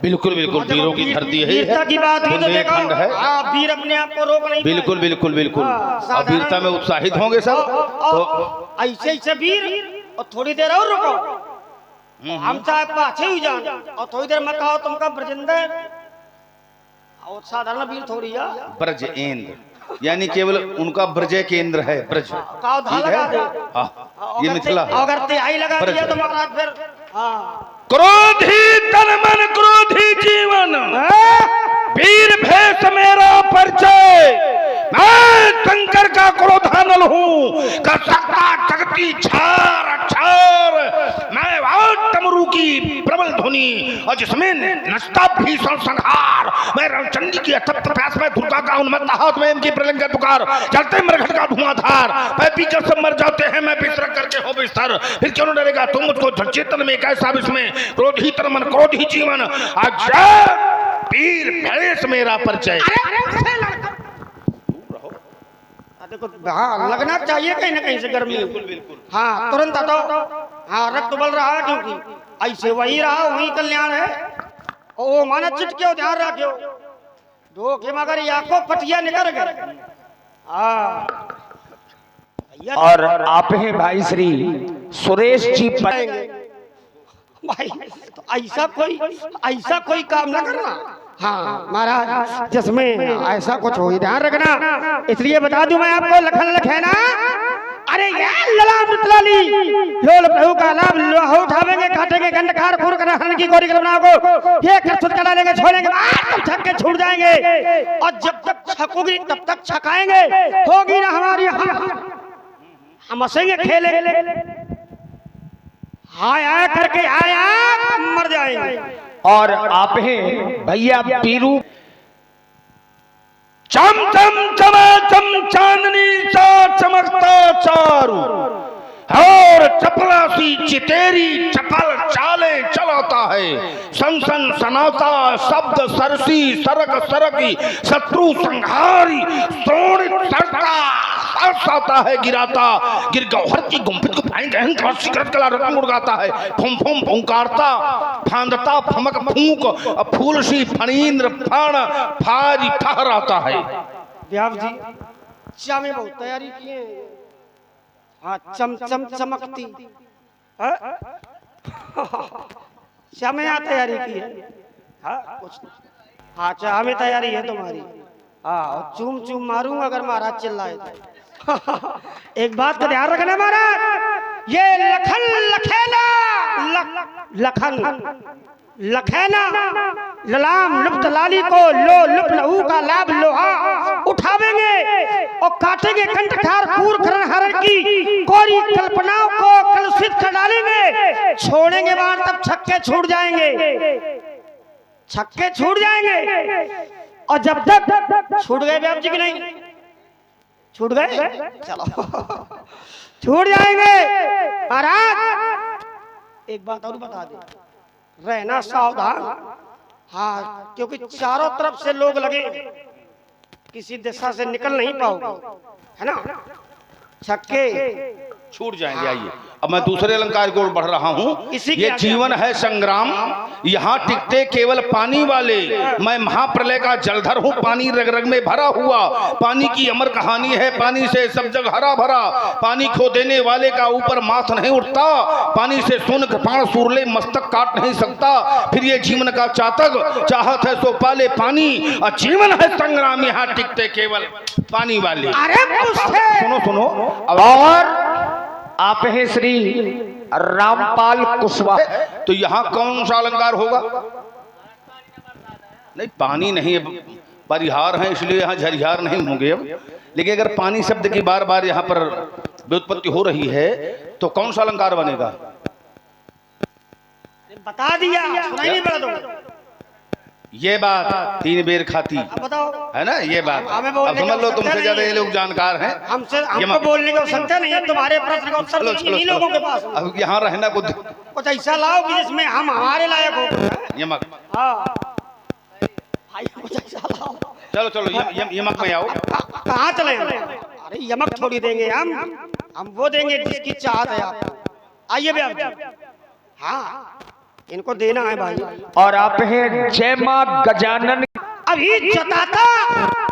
बिल्कुल बिल्कुल, वीरों की धरती है, वीरता की बात हुई तो देखो, बुंदेलखंड है। वीर अपने आप को रोक नहीं बिल्कुल पाए। बिल्कुल बिल्कुल, और वीरता में उत्साहित होंगे सब। तो ऐसे ऐसे वीर, और थोड़ी देर और रुको, हम चाहे पाछे ही जान, और थोड़ी देर मत कहो तुमका ब्रजेंद्र, और साधारण वीर थोड़ी है। ब्रजेंद्र यानी केवल उनका ब्रजे केंद्र है, ब्रज। काव धा लगा दे। हाँ, ये मिथिला है। अगर तिहाई लगा ब्रज। दिया तो महाराज फिर हाँ। क्रोधी तन मन क्रोधी जीवन, वीर भेष मेरा परिचय, मैं शंकर का क्रोधानल हूँ, कर सकता जगती छार छार, मैं डमरू की प्रबल ध्वनि, और जिसमें नचता भीषण संहार, मैं रणचंडी की अतप्त प्यास में, दुर्गा का उन्मत्त हाथ में, इनकी प्रलंघन पुकार, चलते मरघट का धुआंधार, मैं पीकर सब मर जाते हैं, मैं बिस्तर करके हो बिस्तर, फिर क्यों न डरेगा तुम मुझको, चेतन में कैसा इसमें, क्रोधी तन मन क्रोधी जीवन, वीर भेष मेरा परिचय। देखो हाँ, लगना चाहिए कहीं ना कहीं से गर्मी। बिल्कुल बिल्कुल, हाँ तुरंत हटाओ। हाँ रक्त बल रहा है, क्योंकि ऐसे वही रहा वही कल्याण है। ओ माना चिटके ध्यान रखियो, धोखे मगर या को पटिया निकल गए। हाँ और आप हैं भाई श्री सुरेश जी पाएंगे भाई, तो ऐसा कोई काम ना करना। हाँ महाराज, जिसमें ऐसा कुछ हो ही ध्यान रखना। इसलिए बता दूं मैं आपको, लखन लखेना, अरे यार ललाम लाली लोल प्रभु का लाभ लोहा उठावेंगे, काटेंगे गंडकार खूर कर हरण की गोरी करना को ये खरसुत करा लेंगे, छोड़ेंगे तब छक के छूट जाएंगे, और जब तक छकोगी तब तक छकाएंगे, होगी ना हमारी हम हंसेंगे खेलेंगे, हाय आया करके आया मर जाएंगे। और आप हैं भैया पीरू, चम चम चमाचम चांदनी सा चमकता चारू, और चपला सी चितेरी चपल चाले चलाता है, सन सन सनाता शब्द सरसी सरक सरकी, शत्रु संहारी सोनित सरता आता है, गिराता गिर गौहर की गुंफित को फाइन गहन शिखरत कला रत्न उड़गाता है, फुम फुम फुंकारता फांदता फमक फूंक, फूल सी फणींद्र फण फारी फहराता है। व्यास जी चा में बहुत तैयारी किए हैं। हाँ चम चम चमकती चा में यहाँ तैयारी की है। हाँ कुछ हाँ चा में तैयारी है तुम्हारी। हाँ चूम चूम मारूंगा अगर महाराज चिल्लाए तो। एक बात का ध्यान रखना महाराज, ये लखन लखेना लखन लखेना ललाम लुप्त लाली को लो लुप्त लहू का लाभ लोहा उठावेंगे, और काटेंगे कंठकार खूर करण हरण की कोरी कल्पनाओं को कलुषित कर डालेंगे, छोड़ेंगे बाहर तब छक्के छूट जाएंगे, छक्के छूट जाएंगे। और जब तक छूट गए व्याप जी की नहीं छूट गए, चलो छूट जाएंगे महाराज। एक बात और बता दे, रहना सावधान। हाँ क्योंकि चारों तरफ से लोग लगे, किसी दिशा से निकल नहीं पाओगे, है ना, छक्के छूट जाएंगे। आइए अब मैं दूसरे अलंकार की ओर बढ़ रहा हूँ। ये जीवन है संग्राम, यहाँ टिकते केवल पानी वाले, मैं महाप्रलय का जलधर हूँ, पानी रग रग में भरा हुआ, पानी की अमर कहानी है, पानी से सब जग हरा भरा, पानी खो देने वाले का ऊपर माथ नहीं उठता, पानी से सुन कृपाण सूरले मस्तक काट नहीं सकता, फिर ये जीवन का चातक चाहत है सो पाले पानी, और जीवन है संग्राम यहाँ टिकते केवल पानी वाले। सुनो सुनो, और आप हैं श्री रामपाल कुशवाहा। तो यहाँ कौन सा अलंकार होगा? नहीं पानी नहीं है, परिहार है, इसलिए यहाँ झरिहार नहीं होंगे अब। लेकिन अगर पानी शब्द की बार बार यहाँ पर व्युत्पत्ति हो रही है तो कौन सा अलंकार बनेगा? बता दिया, सुनाई नहीं पड़ा तुमको। ये बात तीन बेर खाती बताओ, है ना, ये बात हमें अब समझ लो, तुमसे ज्यादा ये लोग जानकार हैं। हमको बोलने का आवश्यकता नहीं है, तुम्हारे प्रश्न का उत्तर इन्हीं लोगों के पास। अब यहाँ रहना कुछ ऐसा लाओ कि जिसमें हम हमारे लायक हो। यमक, हाँ भाई कुछ ऐसा लाओ। चलो चलो यमक में आओ। कहाँ चले? अरे यमक थोड़ी देंगे हम वो देंगे जिसकी चाहत है आपको। आइए भी आप। हाँ इनको देना है भाई। और आप हैं जय मां गजानन। अभी जताता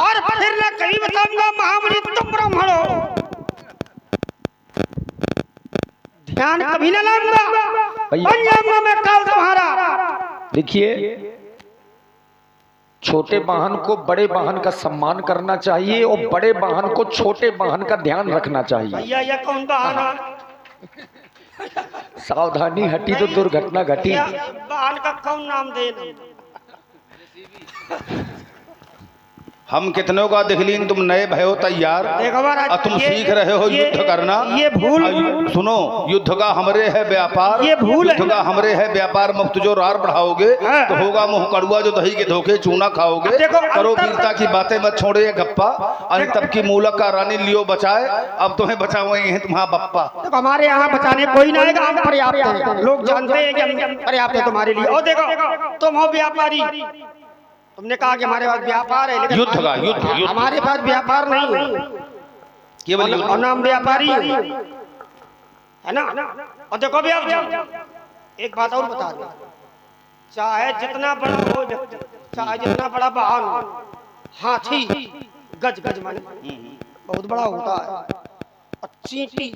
और फिर न कहीं बताऊंगा महामुनि तुम ब्राह्मण हो, ध्यान कभी न लाऊंगा, बन जाऊंगा मैं काल तुम्हारा। देखिए, छोटे वाहन को बड़े वाहन का सम्मान करना चाहिए और बड़े वाहन को छोटे वाहन का ध्यान रखना चाहिए। भैया ये कौन बहाना? सावधानी हटी तो दुर्घटना घटी। बहान का कौन नाम देना? हम कितनों का देख लीन, तुम नए भयो तैयार देखो महाराज, और तुम ये- सीख रहे हो ये- युद्ध करना। ये भूल, सुनो, युद्ध का हमरे है व्यापार, ये भूल है। युद्ध का हमरे है व्यापार। मुफ्त जो रार बढ़ाओगे तो होगा मुंह कड़ुआ, जो दही के धोखे चूना खाओगे। देखो, करो वीरता की बातें, मत छोड़े ये गप्पा। अरे तब की मूलक का रानी लियो बचाए, अब तुम्हें बचाओ हैं तुम्हारा बप्पा। देखो हमारे यहाँ बचाने कोई ना आएगा, हम पर्याप्त हैं। लोग जानते हैं कि हम पर्याप्त है तुम्हारे लिए। और देखो तुम हो व्यापारी, तुमने कहा कि हमारे पास व्यापार है, लेकिन युद्ध का युद्ध हमारे पास व्यापार नहीं है, केवल युद्ध। और नाम व्यापारी है ना। और देखो भी आप एक बात और बता दो, चाहे जितना बड़ा हो, चाहे जितना बड़ा वाहन हो, हाथी गज गज माने बहुत बड़ा होता है, और चींटी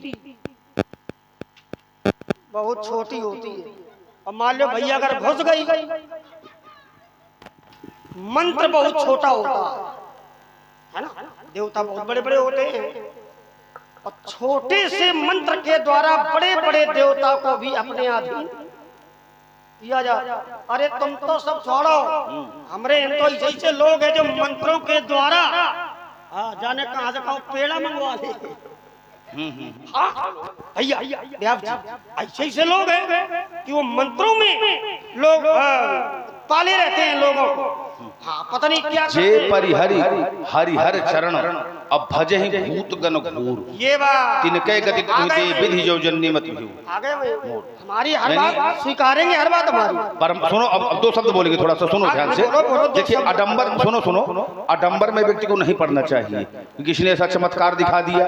बहुत छोटी होती है। और मान लो भैया अगर घुस गई, मंत्र बहुत छोटा होता है ना। देवता बहुत बड़े बड़े होते हैं, और छोटे से मंत्र के द्वारा बड़े बड़े देवता को भी अपने अधीन किया जा। अरे तुम तो सब छोड़ो, हमरे तो ऐसे लोग हैं जो मंत्रों के द्वारा जाने कहां से कहां पेड़ा मंगवा ले। भैया ऐसे ऐसे लोग हैं कि वो मंत्रों में लोग पाले रहते हैं लोगों को। हाँ, पता नहीं क्या जे परिहरि हरिहर चरण, अब भजे ही भूत गण घूर। ये बात तिनके गति तुमते विधि जो जन्य मत भ्यू। आगे हमारी हर बात स्वीकारेंगे, हर बात हमारी। परम सुनो, अब दो शब्द बोलेंगे, थोड़ा सा सुनो ध्यान से। देखिए, आडंबर, सुनो, आडंबर में व्यक्ति को नहीं पढ़ना चाहिए, क्योंकि इसने ऐसा चमत्कार दिखा दिया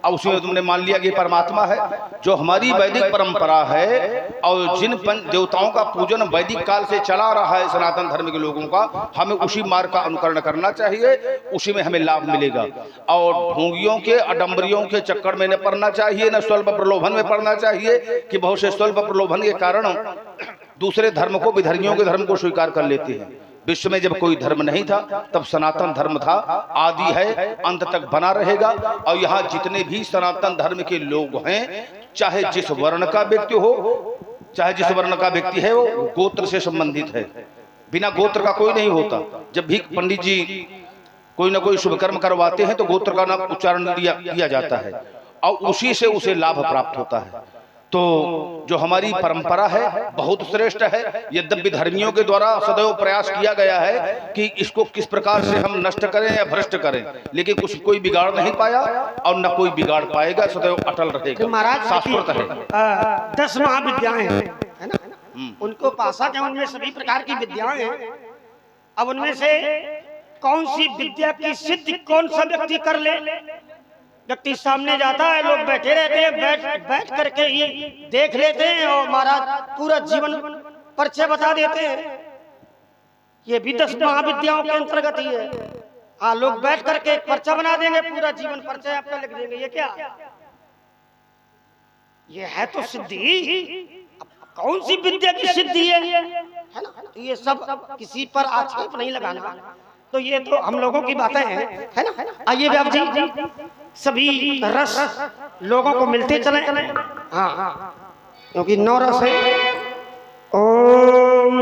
और उसमें तुमने मान लिया कि परमात्मा है। जो हमारी वैदिक परंपरा है और जिन देवताओं का पूजन वैदिक काल से चला रहा है सनातन धर्म के लोगों का, हमें उसी मार्ग का अनुकरण करना चाहिए, उसी में हमें लाभ मिलेगा। और ढोंगियों के अडंबरियों के चक्कर में न पड़ना चाहिए, न स्वल्प प्रलोभन में पड़ना चाहिए कि बहुत से स्वल्प प्रलोभन के कारण दूसरे धर्म को, विधर्मियों के धर्म को स्वीकार कर लेते हैं। विश्व में जब कोई धर्म नहीं था तब सनातन धर्म था, आदि है, अंत तक बना रहेगा। और यहाँ जितने भी सनातन धर्म के लोग हैं, चाहे जिस वर्ण का व्यक्ति हो, चाहे जिस वर्ण का व्यक्ति है, वो गोत्र से संबंधित है। बिना गोत्र का कोई नहीं होता। जब भी पंडित जी कोई ना कोई शुभ कर्म करवाते हैं तो गोत्र का नाम उच्चारण किया जाता है और उसी से उसे लाभ प्राप्त होता है। तो जो हमारी परंपरा है बहुत श्रेष्ठ है। यद्यपि धर्मियों के द्वारा सदैव प्रयास किया गया है कि इसको किस प्रकार से हम नष्ट करें या भ्रष्ट करें, लेकिन कुछ कोई बिगाड़ नहीं पाया और न कोई बिगाड़ पाएगा, सदैव अटल रहेगा। महाराज शाश्वत है। 10 महाविद्याएं हैं, है ना, उनको पासा के उनमें सभी प्रकार की विद्याएं हैं। अब उनमें से कौन सी विद्या की सिद्धि कौन सा व्यक्ति कर ले? व्यक्ति सामने जाता है, लोग बैठे रहते हैं, बैठ करके ही देख लेते हैं और महाराज पूरा जीवन परिचय बता देते हैं। ये भी 10 महाविद्याओं के अंतर्गत ही है। हाँ, लोग बैठ करके एक पर्चा बना देंगे, पूरा जीवन परिचय आपका लिख देंगे। ये क्या, ये है तो सिद्धि। कौन सी विद्या की सिद्धि है ना? तो ये सब किसी पर आक्षेप नहीं लगाना, तो ये तो हम लोगों की बातें हैं, है ना। आइए व्याप जी, सभी रस लोगों को मिलते चले। हाँ, क्योंकि 9 रस है। ओम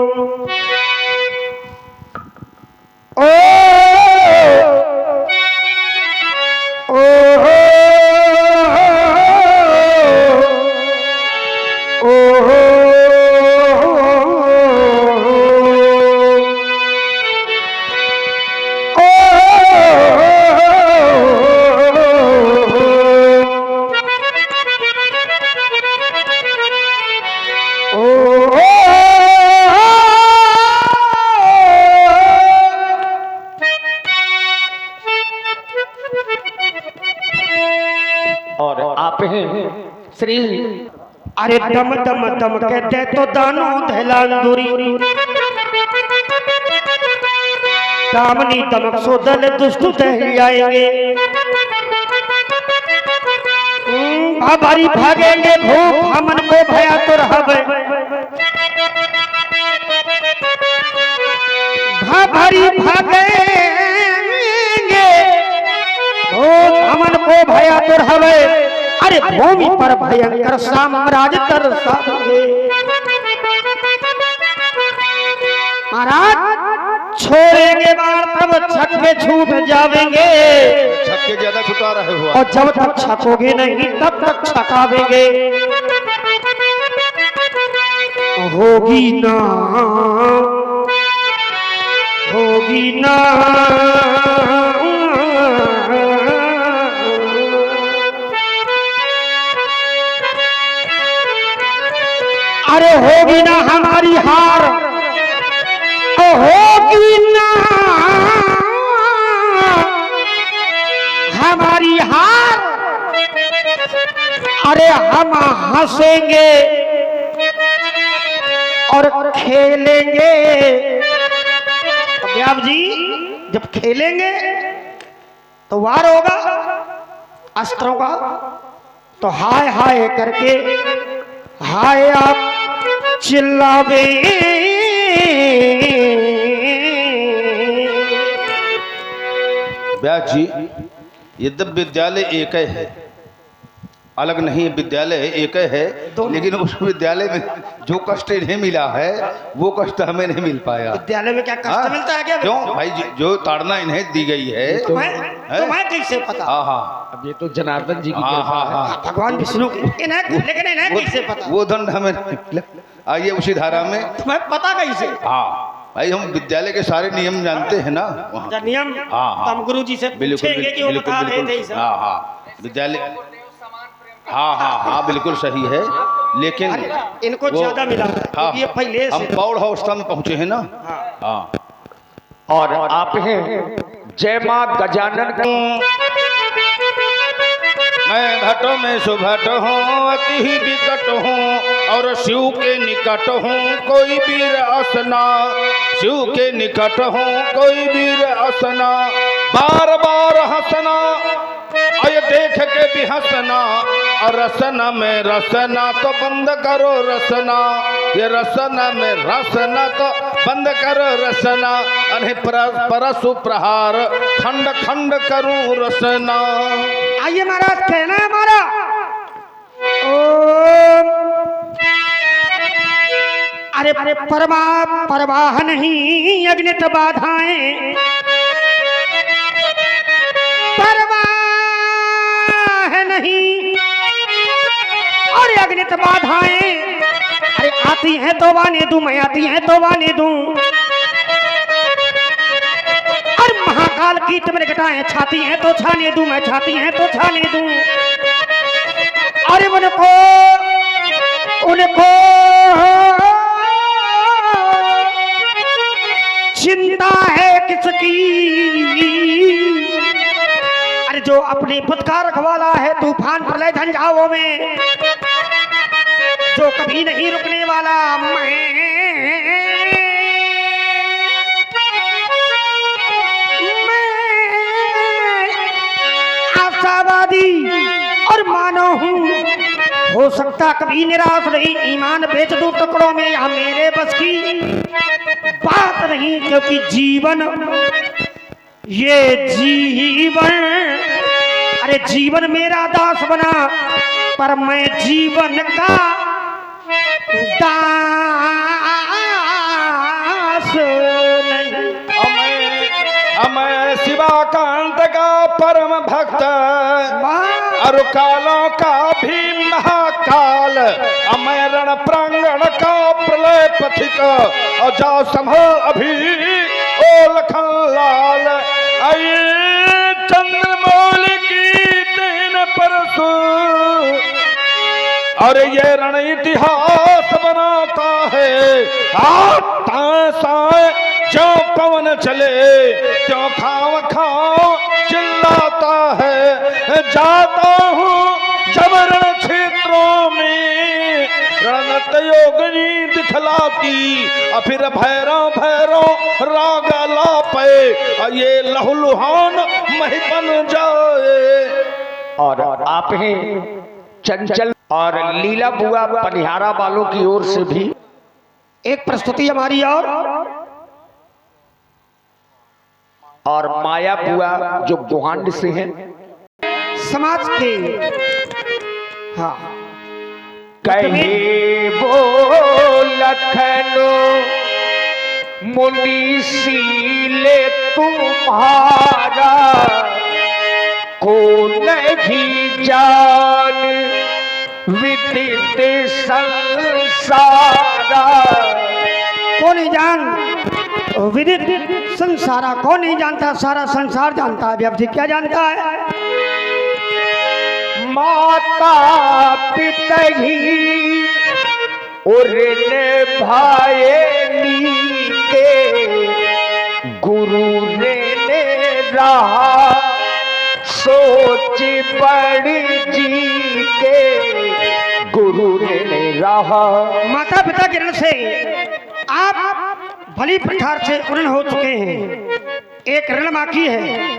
और आप हैं श्री अरे दम दम दम कहते तो दानो धैलांदुरी दामनी दमक सो दल दुष्टु दहली आएंगे भारी भागेंगे भूख हमन को भया तो रहबे भारी भागेंगे भूख हमन को भया तो रहबे अरे भूमि पर भयंकर साम्राज्य तरसाएंगे महाराज छोड़ेंगे बार तब छक्के छूट जावेंगे छक्के ज्यादा छुटा रहे हो और जब तक छकोगे नहीं तब तक छकावेंगे होगी ना अरे होगी ना हमारी हार होगी ना हमारी हार अरे हम हंसेंगे और खेलेंगे व्याप जी जब खेलेंगे तो वार होगा अस्त्रों का तो हाय हाय करके हाय आप चिल्लावे व्यास जी यद्यप विद्यालय एक है अलग नहीं विद्यालय एक है लेकिन उस विद्यालय में जो कष्ट इन्हें मिला है वो कष्ट हमें नहीं मिल पाया विद्यालय में क्या कष्ट मिलता है क्या क्यों भाई जो ताड़ना इन्हें दी गई है तुम्हें कैसे पता हाँ हाँ अब ये तो जनार्दन जी की हाँ हाँ हाँ भगवान विष्णु लेकिन इन्हें कैसे पता वो दंड हमें आइए उसी धारा में तुम्हें पता कैसे हाँ भाई हम विद्यालय के सारे नियम जानते हैं ना नियम हाँ हाँ हम गुरु जी से पूछेंगे कि वो बता रहे थे हाँ हाँ विद्यालय हाँ हाँ हाँ बिल्कुल सही है लेकिन इनको ज्यादा मिला हाँ ये पहले हम पौड़ अवस्था में पहुंचे हैं ना हाँ और आप हैं जय मां गजानन मैं भट्ट में सुभट हूँ अति ही विकट हूँ और शिव के निकट हूँ कोई वीर असना शिव के निकट हूँ कोई वीर असना बार बार हंसना अय देख के भी हंसना और रसना में रसना तो बंद करो रसना ये रसना में रसना तो बंद करो रसना अने परसु प्रहार खंड खंड करूं रसना। आइए महाराज कहना है हमारा ओम अरे परवाह नहीं अग्नित बाधाएं नहीं और अग्नित बाधाएं अरे आती हैं तो वाने दूं मैं आती हैं तो वाने दूं और महाकाल की तुमने घटाएं छाती हैं तो छाने दूं मैं छाती हैं तो छाने दूं अरे उनको चिंता है किसकी जो अपनी खुद का रखवाला है तूफान प्रलय झंझावों में जो कभी नहीं रुकने वाला मैं आशावादी और मानो हूँ हो सकता कभी निराश नहीं ईमान बेच दूं टुकड़ों में या मेरे बस की बात नहीं क्योंकि जीवन ये जीवन अरे जीवन मेरा दास बना पर मैं जीवन का दास नहीं मैं शिवाकांत का परम भक्त और कालों का भी महाकाल मैं रण प्रांगण का प्रलय पथिक और जाओ संभल अभी ओ लखन लाल आइए चंद्रमौल की दिन परसों और ये रण इतिहास बनाता है आता जो पवन चले क्यों खाओ खाओ चिल्लाता है जाता हूँ जब रण क्षेत्रों में करत योगिनी दिखलाती, फिर भैरव भैरव राग लापे, ये लहूलुहान मही बन जाए। और आप हैं चंचल और लीला बुआ पनिहारा वालों की ओर से भी एक प्रस्तुति हमारी और माया बुआ जो गोहांड से हैं, समाज के हाँ कहे वो लखनो मुनीसीले तुम्हारा को नहीं जान विदित संसारा। कौन नहीं जान विदित संसारा, कौन नहीं जानता, सारा संसार जानता है। अब क्या जानता है? माता पिता ही और भाई के गुरु ने रहा सोच बड़ी जी के गुरु ने रहा। माता पिता के ऋण से आप भली प्रकार से ऋण हो चुके हैं। एक ऋण बाकी है,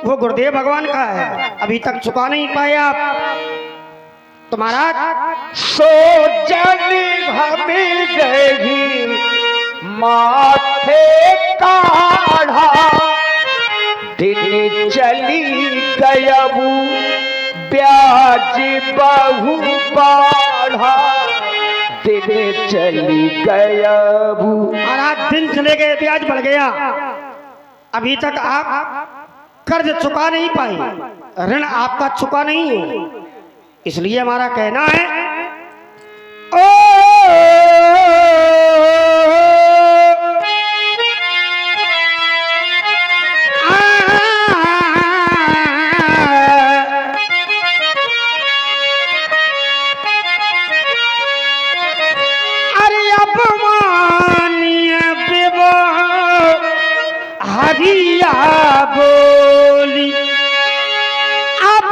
वो गुरुदेव भगवान का है, अभी तक चुका नहीं पाए आप। तो महाराज सो जन हमें गही माथे काढ़ा दिन चली गयबू ब्याज बहु बाढ़ा दिन चली गयबू। महाराज दिन चले गए, ब्याज बढ़ गया, अभी तक आप कर्ज चुका नहीं पाए, ऋण आपका चुका नहीं है। इसलिए हमारा कहना है ओ अरे अपमानिय हरिया बोली अब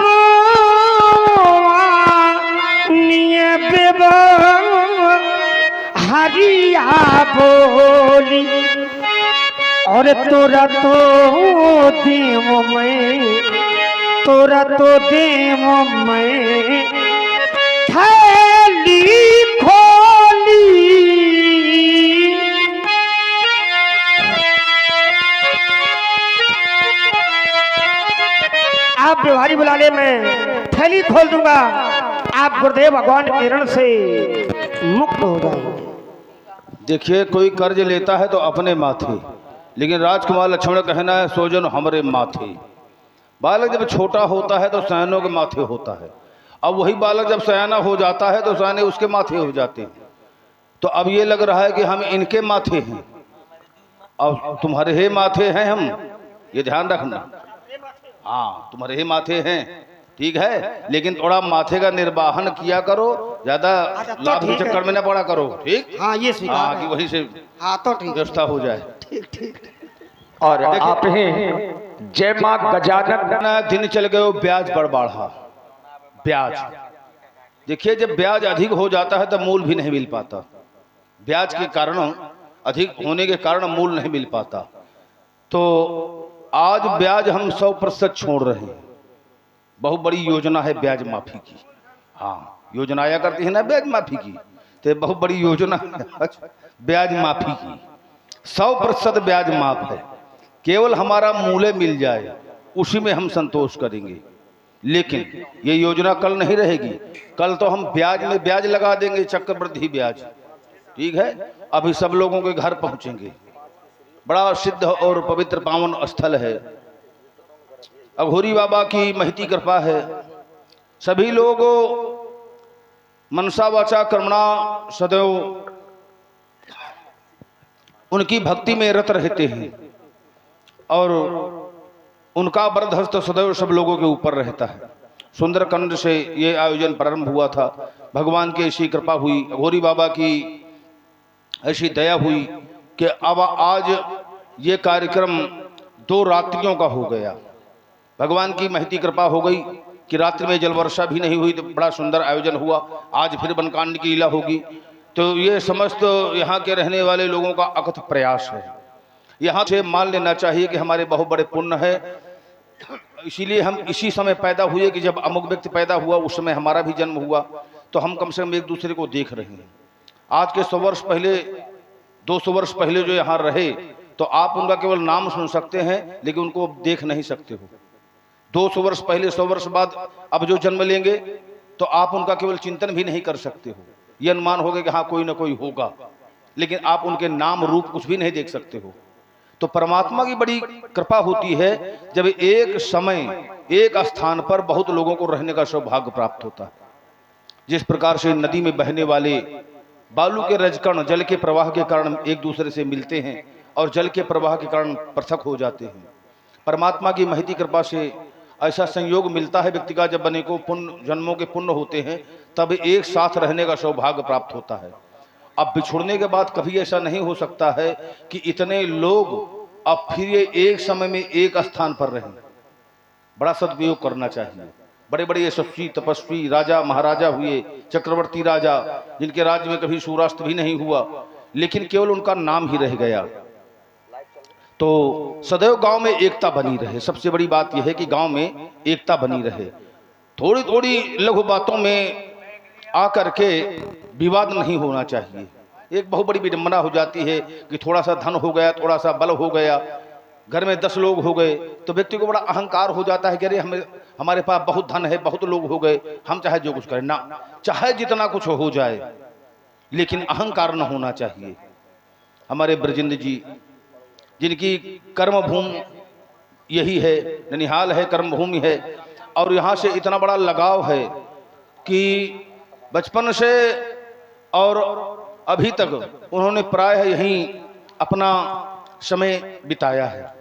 हरिया बोली और तोरा तो देव में, तोरा तो देव में थैली खोली। आप व्यवहारी बुलाले में थैली खोल दूंगा, आप गुरुदेव भगवान के ऋण से मुक्त हो जाएंगे। देखिए, कोई कर्ज लेता है तो अपने माथे, लेकिन राजकुमार लक्ष्मण कहना है सोजन हमरे माथे। बालक जब छोटा होता है तो सैनों के माथे होता है, अब वही बालक जब सयाना हो जाता है तो सयाने उसके माथे हो जाते हैं। तो अब ये लग रहा है कि हम इनके माथे हैं, अब तुम्हारे ही माथे हैं हम, ये ध्यान रखना। हाँ, तुम्हारे ही माथे हैं, ठीक है, लेकिन थोड़ा माथे का निर्वाहन किया करो, ज्यादा लाभ के चक्कर में न पड़ा करो, ठीक। हाँ ये स्वीकार हाँ, कि वहीं से हाँ तो ठीक व्यवस्था हो जाए। ठीक ठीक। और आप हैं जय मां गजानन। दिन चल गए, ब्याज बढ़ बढ़ा। ब्याज देखिए, जब ब्याज अधिक हो जाता है तो मूल भी नहीं मिल पाता, ब्याज के कारण अधिक होने के कारण मूल नहीं मिल पाता। तो आज ब्याज हम 100% छोड़ रहे हैं। बहुत बड़ी योजना है ब्याज माफी की। हाँ, योजना आया करती है ना ब्याज माफी की, तो बहुत बड़ी योजना है ब्याज माफी की। 100% ब्याज माफ है, केवल हमारा मूल्य मिल जाए उसी में हम संतोष करेंगे। लेकिन ये योजना कल नहीं रहेगी, कल तो हम ब्याज में ब्याज लगा देंगे, चक्रवृद्धि ब्याज, ठीक है। अभी सब लोगों के घर पहुंचेंगे, बड़ा सिद्ध और पवित्र पावन स्थल है, अघोरी बाबा की महती कृपा है। सभी लोग मनसा वाचा कर्मणा सदैव उनकी भक्ति में रत रहते हैं और उनका वरदहस्त सदैव सब लोगों के ऊपर रहता है। सुंदरकांड से ये आयोजन प्रारंभ हुआ था, भगवान की ऐसी कृपा हुई, अघोरी बाबा की ऐसी दया हुई कि अब आज ये कार्यक्रम 2 रात्रियों का हो गया। भगवान की महती कृपा हो गई कि रात्रि में जल वर्षा भी नहीं हुई, तो बड़ा सुंदर आयोजन हुआ। आज फिर बनकांड की लीला होगी, तो ये समस्त यहाँ के रहने वाले लोगों का अकथ प्रयास है। यहाँ से मान लेना चाहिए कि हमारे बहुत बड़े पुण्य है, इसीलिए हम इसी समय पैदा हुए कि जब अमुक व्यक्ति पैदा हुआ उस समय हमारा भी जन्म हुआ, तो हम कम से कम एक दूसरे को देख रहे हैं। आज के 100 वर्ष पहले 200 वर्ष पहले जो यहाँ रहे, तो आप उनका केवल नाम सुन सकते हैं लेकिन उनको देख नहीं सकते हो। 200 वर्ष पहले 100 वर्ष बाद अब जो जन्म लेंगे तो आप उनका केवल चिंतन भी नहीं कर सकते हो। ये अनुमान होगा कि हाँ कोई ना कोई होगा, लेकिन आप उनके नाम रूप कुछ भी नहीं देख सकते हो। तो परमात्मा की बड़ी कृपा होती है जब एक समय एक स्थान पर बहुत लोगों को रहने का सौभाग्य प्राप्त होता है। जिस प्रकार से नदी में बहने वाले बालू के रजकण जल के प्रवाह के कारण एक दूसरे से मिलते हैं और जल के प्रवाह के कारण पृथक हो जाते हैं, परमात्मा की महती कृपा से ऐसा संयोग मिलता है व्यक्ति का, जब बने को पुण्य जन्मों के पुण्य होते हैं तब एक साथ रहने का सौभाग्य प्राप्त होता है। अब बिछुड़ने के बाद कभी ऐसा नहीं हो सकता है कि इतने लोग अब फिर ये एक समय में एक स्थान पर रहें। बड़ा सदुपयोग करना चाहिए। बड़े बड़े यशस्वी तपस्वी राजा महाराजा हुए, चक्रवर्ती राजा, जिनके राज्य में कभी सूर्यास्त भी नहीं हुआ, लेकिन केवल उनका नाम ही रह गया। तो सदैव गांव में एकता बनी रहे। सबसे बड़ी बात यह है कि गांव में एकता बनी रहे। थोड़ी थोड़ी लघु बातों में आकर के विवाद नहीं होना चाहिए। एक बहुत बड़ी विडंबना हो जाती है कि थोड़ा सा धन हो गया, थोड़ा सा बल हो गया, घर में 10 लोग हो गए तो व्यक्ति को बड़ा अहंकार हो जाता है कि अरे हमारे पास बहुत धन है, बहुत लोग हो गए, हम चाहे जो कुछ करें ना, चाहे जितना कुछ हो जाए, लेकिन अहंकार न होना चाहिए। हमारे ब्रजेंद्र जी जिनकी कर्मभूमि यही है, ननिहाल है, कर्मभूमि है, और यहाँ से इतना बड़ा लगाव है कि बचपन से और अभी तक उन्होंने प्रायः यहीं अपना समय बिताया है।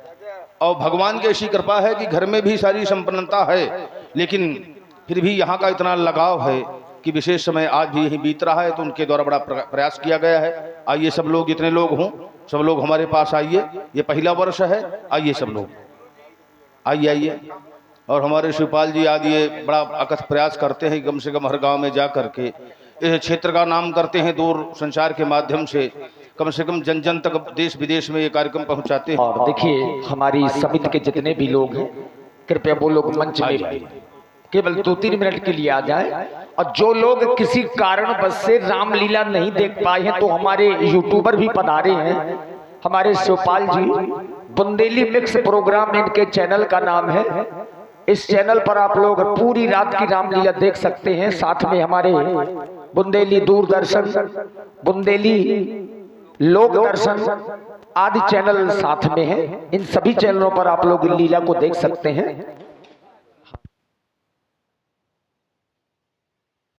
और भगवान की ऐसी कृपा है कि घर में भी सारी संपन्नता है, लेकिन फिर भी यहाँ का इतना लगाव है कि विशेष समय आज भी यहीं बीत रहा है। तो उनके द्वारा बड़ा प्रयास किया गया है। आइए सब लोग, जितने लोग हों सब लोग हमारे पास आइए। ये पहला वर्ष है, आइए सब लोग, आइए आइए। और हमारे शिवपाल जी आदि ये बड़ा अकथ प्रयास करते हैं कम से कम हर गांव में जा करके इस क्षेत्र का नाम करते हैं, दूर संचार के माध्यम से कम जन जन तक देश विदेश में ये कार्यक्रम पहुंचाते हैं। और देखिए हमारी समिति के जितने भी लोग हैं, कृपया वो लोग मंच में केवल 2-3 मिनट के लिए आ जाए। और जो लोग किसी कारणवश से रामलीला नहीं देख पाए हैं तो हमारे यूट्यूबर भी पधारे हैं। हमारे शिवपाल जी, बुंदेली मिक्स प्रोग्राम इनके चैनल का नाम है। इस चैनल पर आप लोग पूरी रात की रामलीला देख सकते हैं। साथ में हमारे बुंदेली दूरदर्शन, बुंदेली लोक दर्शन आदि चैनल साथ में हैं। इन सभी चैनलों पर आप लोग लीला को देख सकते हैं।